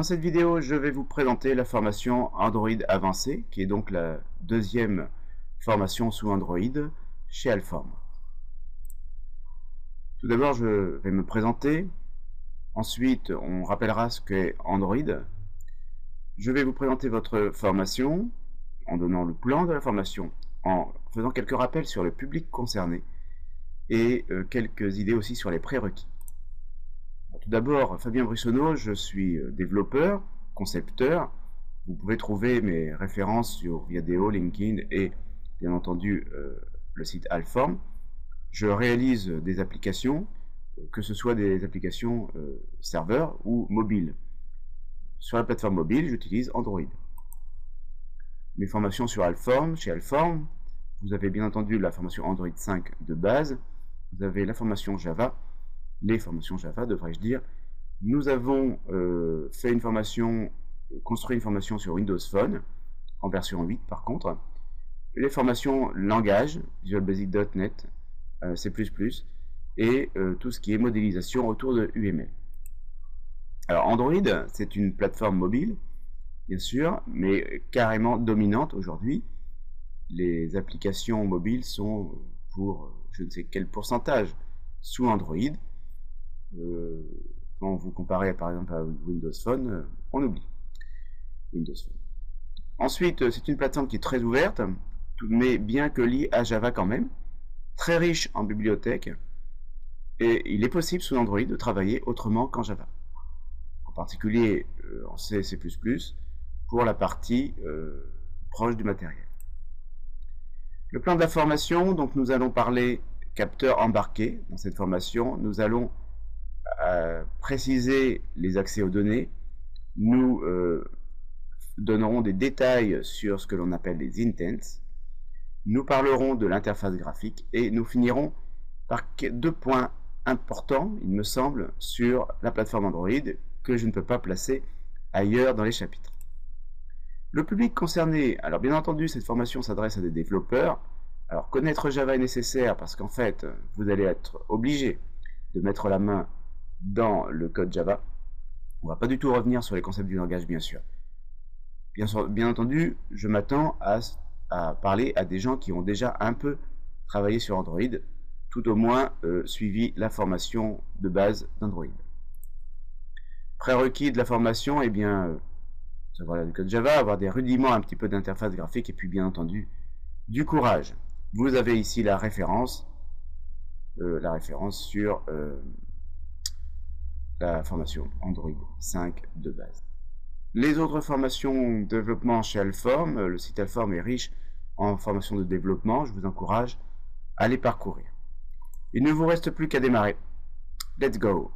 Dans cette vidéo, je vais vous présenter la formation Android avancée, qui est donc la deuxième formation sous Android chez Alform. Tout d'abord, je vais me présenter. Ensuite, on rappellera ce qu'est Android. Je vais vous présenter votre formation en donnant le plan de la formation, en faisant quelques rappels sur le public concerné et quelques idées aussi sur les prérequis. Tout d'abord, Fabien Brussonneau, je suis développeur, concepteur. Vous pouvez trouver mes références sur Viadeo, LinkedIn et bien entendu le site Alform. Je réalise des applications, que ce soit des applications serveurs ou mobiles. Sur la plateforme mobile, j'utilise Android. Mes formations sur Alform, chez Alform, vous avez bien entendu la formation Android 5 de base, vous avez la formation Java, les formations Java, devrais-je dire. Nous avons fait une formation, construit une formation sur Windows Phone, en version 8 par contre. Les formations langage, Visual Basic.NET, C++, et tout ce qui est modélisation autour de UML. Alors Android, c'est une plateforme mobile, bien sûr, mais carrément dominante aujourd'hui. Les applications mobiles sont pour je ne sais quel pourcentage sous Android. Quand vous comparez par exemple à Windows Phone, on oublie Windows Phone. Ensuite, c'est une plateforme qui est très ouverte, mais bien que liée à Java quand même, très riche en bibliothèques, et il est possible sous Android de travailler autrement qu'en Java. En particulier en C++, pour la partie proche du matériel. Le plan de la formation, donc nous allons parler capteur embarqué dans cette formation, nous allons préciser les accès aux données, nous donnerons des détails sur ce que l'on appelle les intents, nous parlerons de l'interface graphique et nous finirons par deux points importants, il me semble, sur la plateforme Android que je ne peux pas placer ailleurs dans les chapitres. Le public concerné, alors bien entendu cette formation s'adresse à des développeurs. Alors connaître Java est nécessaire parce qu'en fait vous allez être obligé de mettre la main dans le code Java. On ne va pas du tout revenir sur les concepts du langage bien sûr. Bien entendu, je m'attends à parler à des gens qui ont déjà un peu travaillé sur Android, tout au moins suivi la formation de base d'Android. Prérequis de la formation, eh bien, savoir du code Java, avoir des rudiments, un petit peu d'interface graphique, et puis bien entendu, du courage. Vous avez ici la référence sur la formation Android 5 de base. Les autres formations de développement chez Alform, le site Alform est riche en formations de développement, je vous encourage à les parcourir. Il ne vous reste plus qu'à démarrer. Let's go!